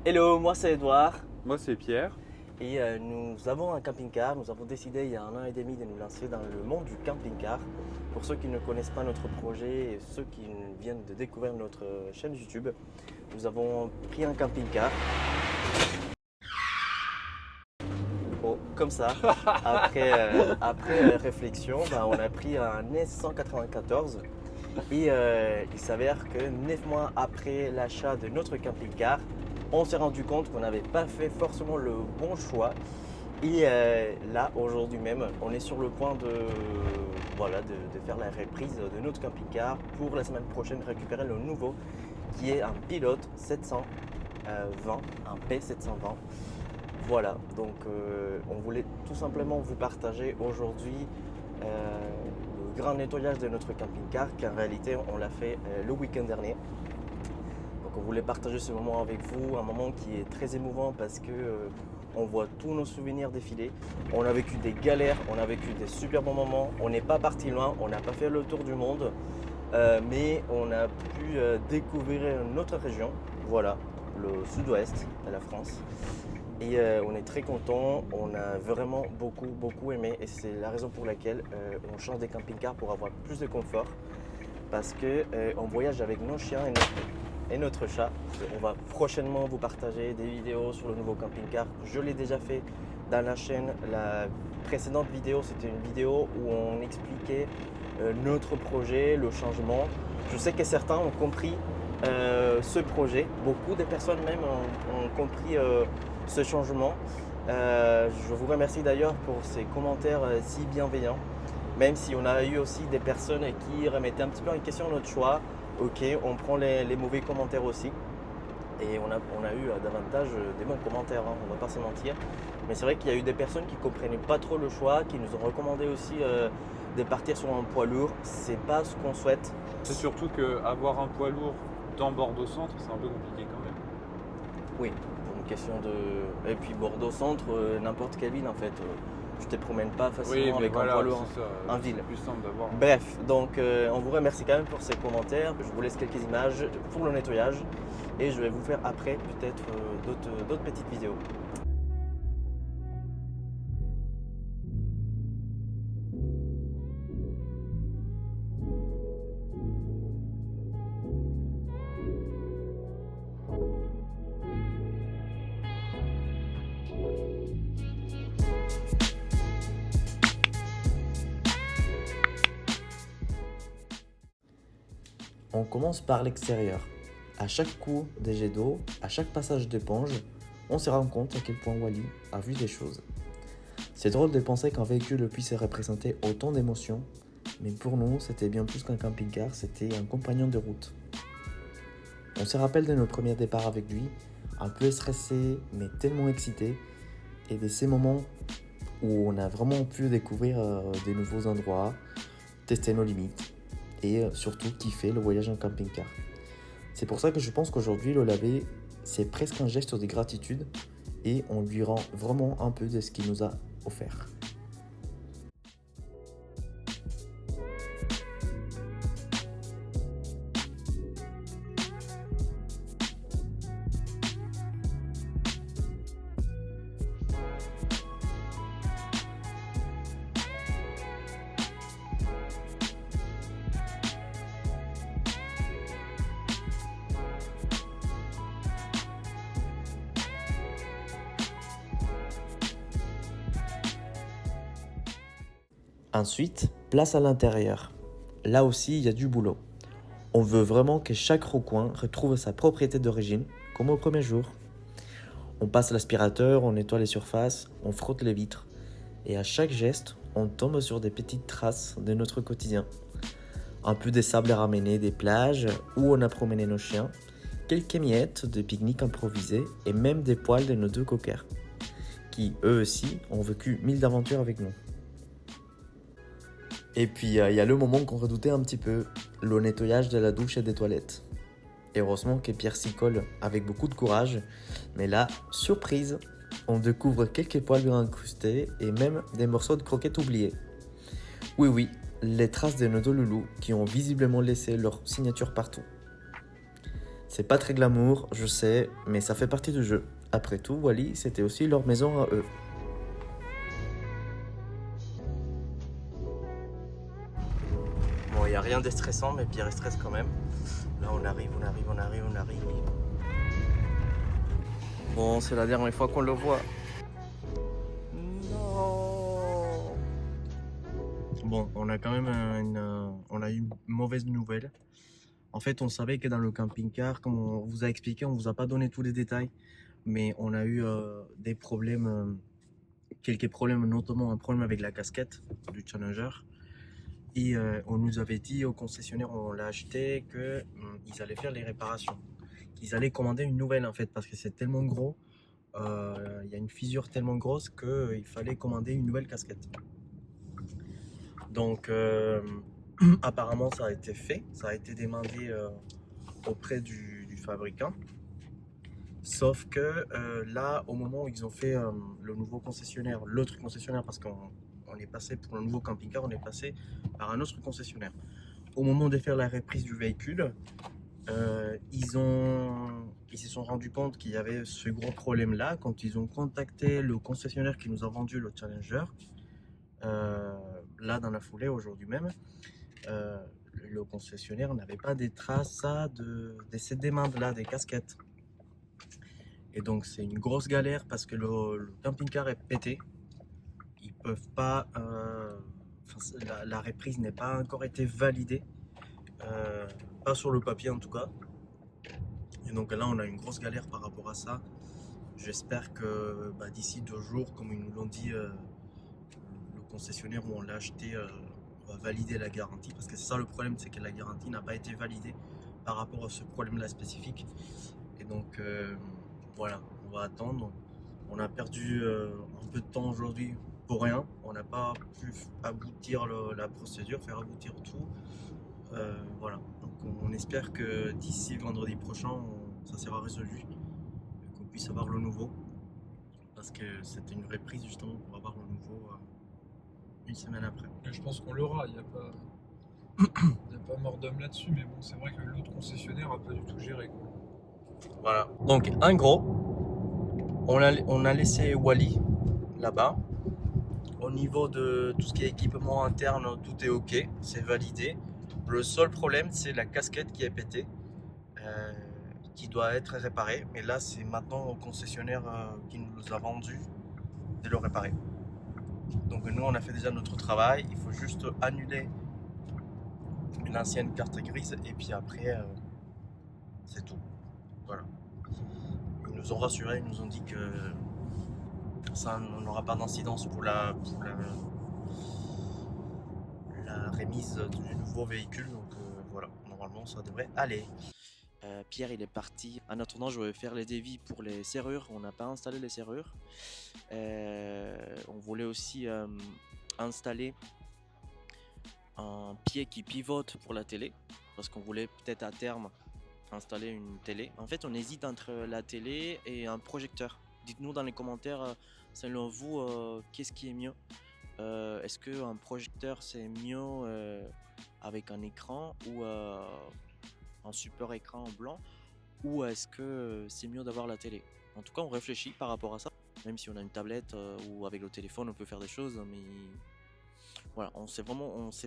Hello, moi c'est Edouard Moi, c'est Pierre. et nous avons un camping-car. Nous avons décidé il y a 1 an et demi de nous lancer dans le monde du camping-car. Pour ceux qui ne connaissent pas notre projet et ceux qui viennent de découvrir notre chaîne YouTube, nous avons pris un camping-car. Oh, comme ça, après réflexion, on a pris un S194 et il s'avère que 9 mois après l'achat de notre camping-car, on s'est rendu compte qu'on n'avait pas fait forcément le bon choix. Et là, aujourd'hui même, on est sur le point de faire la reprise de notre camping-car pour la semaine prochaine récupérer le nouveau qui est un pilote 720, un P720. Voilà, donc on voulait tout simplement vous partager aujourd'hui le grand nettoyage de notre camping-car, qu'en réalité on l'a fait le week-end dernier. Donc on voulait partager ce moment avec vous, un moment qui est très émouvant parce que on voit tous nos souvenirs défiler. On a vécu des galères, on a vécu des super bons moments, on n'est pas parti loin, on n'a pas fait le tour du monde, mais on a pu découvrir notre région, voilà, le sud-ouest de la France. Et on est très content, on a vraiment beaucoup aimé et c'est la raison pour laquelle on change des camping-cars pour avoir plus de confort parce que on voyage avec nos chiens et notre chat. On va prochainement vous partager des vidéos sur le nouveau camping-car. Je l'ai déjà fait dans la chaîne. La précédente vidéo, c'était une vidéo où on expliquait notre projet, le changement. Je sais que certains ont compris ce projet. Beaucoup de personnes même ont compris ce changement. Je vous remercie d'ailleurs pour ces commentaires si bienveillants. Même si on a eu aussi des personnes qui remettaient un petit peu en question notre choix. Ok, on prend les mauvais commentaires aussi. Et on a eu davantage des bons commentaires, hein, on ne va pas se mentir. Mais c'est vrai qu'il y a eu des personnes qui ne comprenaient pas trop le choix, qui nous ont recommandé aussi de partir sur un poids lourd. C'est pas ce qu'on souhaite. C'est surtout qu'avoir un poids lourd dans Bordeaux-Centre, c'est un peu compliqué quand même. Oui, pour une question de. Et puis Bordeaux-Centre, n'importe quelle ville en fait. Tu ne te promènes pas facilement avec un poids lourd en ville. C'est plus simple d'avoir. Bref, donc on vous remercie quand même pour ces commentaires. Je vous laisse quelques images pour le nettoyage et je vais vous faire après peut-être d'autres petites vidéos. On commence par l'extérieur. À chaque coup des jets d'eau, à chaque passage d'éponge, on se rend compte à quel point Wally a vu des choses. C'est drôle de penser qu'un véhicule puisse représenter autant d'émotions, mais pour nous, c'était bien plus qu'un camping-car, c'était un compagnon de route. On se rappelle de nos premiers départs avec lui, un peu stressé, mais tellement excité, et de ces moments où on a vraiment pu découvrir de nouveaux endroits, tester nos limites, et surtout kiffer le voyage en camping-car. C'est pour ça que je pense qu'aujourd'hui, le laver, c'est presque un geste de gratitude et on lui rend vraiment un peu de ce qu'il nous a offert. Ensuite, place à l'intérieur. Là aussi, il y a du boulot. On veut vraiment que chaque recoin retrouve sa propriété d'origine, comme au premier jour. On passe l'aspirateur, on nettoie les surfaces, on frotte les vitres. Et à chaque geste, on tombe sur des petites traces de notre quotidien. Un peu des sables ramenés des plages où on a promené nos chiens, quelques miettes de pique-nique improvisées et même des poils de nos deux coquers, qui eux aussi ont vécu 1000 aventures avec nous. Et puis il y a le moment qu'on redoutait un petit peu, le nettoyage de la douche et des toilettes. Et heureusement que Pierre s'y colle avec beaucoup de courage, mais là, surprise, on découvre quelques poils bien incrustés et même des morceaux de croquettes oubliés. Oui, les traces de nos deux loulous qui ont visiblement laissé leur signature partout. C'est pas très glamour, je sais, mais ça fait partie du jeu. Après tout, Wally, c'était aussi leur maison à eux. Bon, il n'y a rien de stressant, mais Pierre stresse quand même. Là, on arrive. Bon, c'est la dernière fois qu'on le voit. Non. Bon, on a quand même on a eu une mauvaise nouvelle. En fait, on savait que dans le camping-car, comme on vous a expliqué, on vous a pas donné tous les détails, mais on a eu des problèmes, quelques problèmes, notamment un problème avec la casquette du Challenger. Et on nous avait dit au concessionnaire, on l'a acheté, qu'ils allaient faire les réparations. Ils allaient commander une nouvelle en fait, parce que c'est tellement gros, il y a une fissure tellement grosse qu'il fallait commander une nouvelle casquette. Donc apparemment ça a été fait, ça a été demandé auprès du fabricant. Sauf que là, au moment où ils ont fait le nouveau concessionnaire, l'autre concessionnaire, parce qu'on est passé pour le nouveau camping-car, on est passé par un autre concessionnaire. Au moment de faire la reprise du véhicule, ils se sont rendus compte qu'il y avait ce gros problème-là quand ils ont contacté le concessionnaire qui nous a vendu le Challenger. Là, dans la foulée, aujourd'hui même, le concessionnaire n'avait pas des traces de ces demandes-là, des casquettes. Et donc, c'est une grosse galère parce que le camping-car est pété. Ils peuvent pas. La reprise n'est pas encore été validée. Pas sur le papier en tout cas. Et donc là, on a une grosse galère par rapport à ça. J'espère que d'ici 2 jours, comme ils nous l'ont dit, le concessionnaire où on l'a acheté va valider la garantie. Parce que c'est ça le problème, c'est que la garantie n'a pas été validée par rapport à ce problème-là spécifique. Et donc voilà, on va attendre. On a perdu un peu de temps aujourd'hui pour rien. On n'a pas pu aboutir la procédure, faire aboutir tout. Voilà, donc on espère que d'ici vendredi prochain, ça sera résolu et qu'on puisse avoir le nouveau. Parce que c'était une reprise justement pour avoir le nouveau une semaine après. Et je pense qu'on l'aura, il n'y a pas mort d'homme là-dessus, mais bon, c'est vrai que l'autre concessionnaire n'a pas du tout géré, quoi. Voilà, donc en gros, on a laissé Wally là-bas. Au niveau de tout ce qui est équipement interne, tout est ok, c'est validé. Le seul problème, c'est la casquette qui est pétée, qui doit être réparée. Mais là, c'est maintenant au concessionnaire qui nous a vendu de le réparer. Donc nous, on a fait déjà notre travail. Il faut juste annuler une ancienne carte grise et puis après, c'est tout. Voilà. Ils nous ont rassurés, ils nous ont dit que ça n'aura pas d'incidence pour la remise du nouveau véhicule. Donc voilà, normalement ça devrait aller. Pierre il est parti. En attendant, je vais faire les devis pour les serrures. On n'a pas installé les serrures. On voulait aussi installer un pied qui pivote pour la télé, parce qu'on voulait peut-être à terme installer une télé. En fait, on hésite entre la télé et un projecteur. Dites-nous dans les commentaires, selon vous, qu'est-ce qui est mieux. Est-ce qu'un projecteur c'est mieux avec un écran ou un super écran en blanc, ou est-ce que c'est mieux d'avoir la télé? En tout cas, on réfléchit par rapport à ça. Même si on a une tablette ou avec le téléphone, on peut faire des choses, mais voilà, on s'est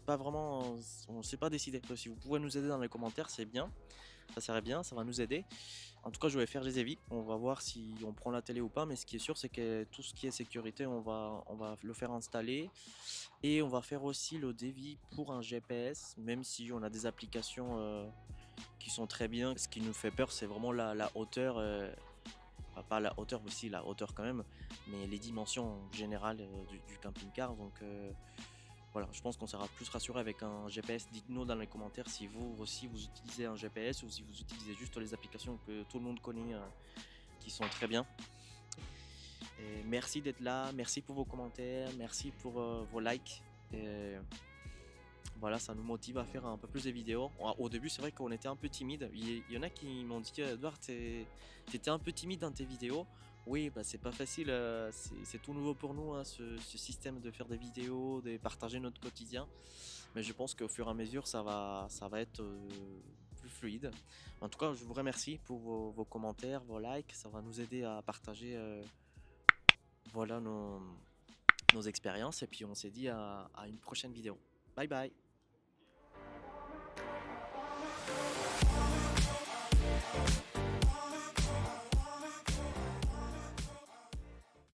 pas décidé. Si vous pouvez nous aider dans les commentaires, c'est bien. Ça serait bien, ça va nous aider. En tout cas, je vais faire les devis. On va voir si on prend la télé ou pas. Mais ce qui est sûr, c'est que tout ce qui est sécurité, on va le faire installer. Et on va faire aussi le devis pour un GPS. Même si on a des applications qui sont très bien. Ce qui nous fait peur, c'est vraiment la hauteur. Enfin, pas la hauteur, aussi la hauteur quand même. Mais les dimensions générales du camping-car. Donc voilà, je pense qu'on sera plus rassuré avec un GPS. Dites-nous dans les commentaires si vous aussi vous utilisez un GPS ou si vous utilisez juste les applications que tout le monde connaît qui sont très bien. Et merci d'être là, merci pour vos commentaires, merci pour vos likes. Et voilà, ça nous motive à faire un peu plus de vidéos. Au début, c'est vrai qu'on était un peu timide. Il y en a qui m'ont dit Edouard, t'étais un peu timide dans tes vidéos. Oui, c'est pas facile, c'est tout nouveau pour nous, hein, ce système de faire des vidéos, de partager notre quotidien. Mais je pense qu'au fur et à mesure, ça va être plus fluide. En tout cas, je vous remercie pour vos commentaires, vos likes. Ça va nous aider à partager voilà, nos expériences. Et puis on s'est dit à une prochaine vidéo. Bye bye.